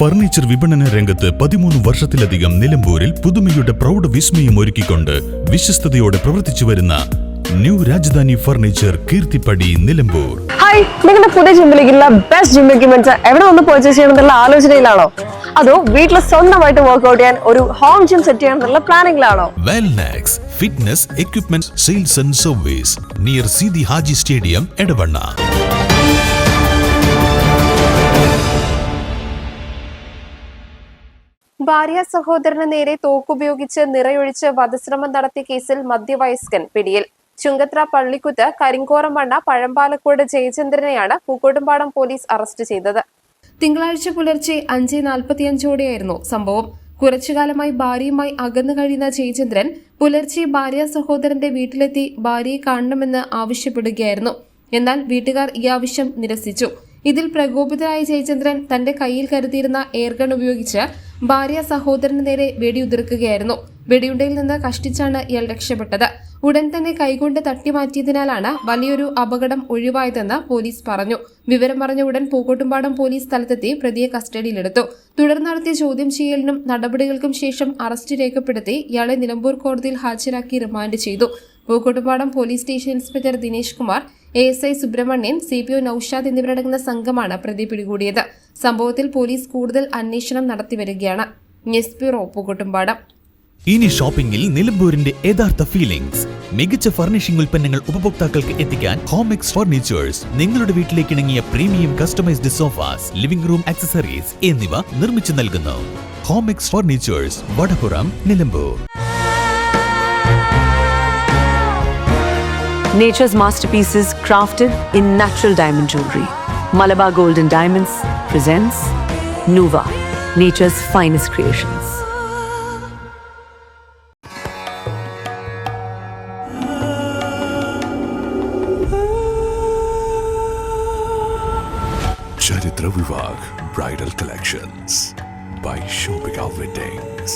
Furniture വിപണന രംഗത്ത് 13 വർഷത്തിലധികം നിലമ്പൂരിൽ പുതുമയുടെ പ്രൗഢ വിസ്മയം ഒരുക്കിക്കൊണ്ട് വിശ്വസ്തയോടെ പ്രവർത്തിച്ചു വരുന്ന new Rajadhani furniture Keerthippadi Nilambur. Hi, നിങ്ങളുടെ പുതിയ ജിമ്മിലേക്കുള്ള ബെസ്റ്റ് ജിം എക്യുപ്മെന്റ്സ് എവിടെ വന്ന് പർച്ചേസ് ചെയ്യണമെന്നുള്ള ആലോചനയിലാണോ? അതോ വീട്ടിൽ സ്വന്തമായിട്ട് വർക്ക്ഔട്ട് ചെയ്യാൻ ഒരു ഹോം ജിം സെറ്റ് ചെയ്യാനുള്ള പ്ലാനിംഗിലാണോ? Wellnex fitness equipment sales and service near Sidhi Haji stadium Edavanna. ഭാര്യ സഹോദരന് നേരെ തോക്കുപയോഗിച്ച് നിറയൊഴിച്ച് വധശ്രമം നടത്തിയ കേസിൽ മധ്യവയസ്കൻ പിടിയിൽ. ചുങ്കത്ര പള്ളിക്കുത്ത് കരിങ്കോറം വണ്ണ പഴമ്പാലക്കോട് ജയചന്ദ്രനെയാണ് പൂക്കോട്ടുംപാടം പോലീസ് അറസ്റ്റ് ചെയ്തത്. തിങ്കളാഴ്ച പുലർച്ചെ 5:45 സംഭവം. കുറച്ചുകാലമായി ഭാര്യയുമായി അകന്നു കഴിയുന്ന ജയചന്ദ്രൻ പുലർച്ചെ ഭാര്യ സഹോദരന്റെ വീട്ടിലെത്തി ഭാര്യയെ കാണണമെന്ന് ആവശ്യപ്പെടുകയായിരുന്നു. എന്നാൽ വീട്ടുകാർ ഈ ആവശ്യം നിരസിച്ചു. ഇതിൽ പ്രകോപിതനായ ജയചന്ദ്രൻ തന്റെ കയ്യിൽ കരുതിയിരുന്ന എയർഗൺ ഉപയോഗിച്ച് ഭാര്യ സഹോദരന് നേരെ വെടിയുതിർക്കുകയായിരുന്നു. വെടിയുണ്ടയിൽ നിന്ന് കഷ്ടിച്ചാണ് ഇയാൾ രക്ഷപ്പെട്ടത്. ഉടൻ തന്നെ കൈകൊണ്ട് തട്ടിമാറ്റിയതിനാലാണ് വലിയൊരു അപകടം ഒഴിവായതെന്ന് പോലീസ് പറഞ്ഞു. വിവരം പറഞ്ഞ ഉടൻ പൂക്കോട്ടുംപാടം പോലീസ് സ്ഥലത്തെത്തി പ്രതിയെ കസ്റ്റഡിയിലെടുത്തു. തുടർന്ന് നടത്തിയ ചോദ്യം ചെയ്യലിനും നടപടികൾക്കും ശേഷം അറസ്റ്റ് രേഖപ്പെടുത്തി ഇയാളെ നിലമ്പൂർ കോടതിയിൽ ഹാജരാക്കി റിമാൻഡ് ചെയ്തു. Pookkottumpadam police station inspector Dinesh Kumar, ASI Subramanian, CPO Noushad എന്നിവരടങ്ങുന്ന സംഘമാണ് പ്രതി പിടികൂടിയത്. സംഭവത്തിൽ പോലീസ് കൂടുതൽ അന്വേഷണം നടത്തിവരികയാണ്. News bureau, Pookkottumpadam. ഇനി ഷോപ്പിംഗിൽ നിലമ്പൂരിന്റെ യഥാർത്ഥ ഫീലിംഗ്സ്. മികച്ച ഫർണിഷിംഗ് ഉൽപ്പന്നങ്ങൾ ഉപഭോക്താക്കൾക്ക് എത്തിക്കാൻ ഹോമെക്സ് ഫർണിച്ചേഴ്സ് നിങ്ങളുടെ വീട്ടിലേക്ക് ഇണങ്ങിയ premium customised sofas, living room accessories എന്നിവ നിർമ്മിച്ചു നൽകുന്നു. Homex furnitures, Vadapuram, Nilambur. Nature's masterpieces crafted in natural diamond jewelry. Malabar Gold and Diamonds presents Nuva, nature's finest creations. Charitra Vivag Bridal Collections by Shobhika Weddings.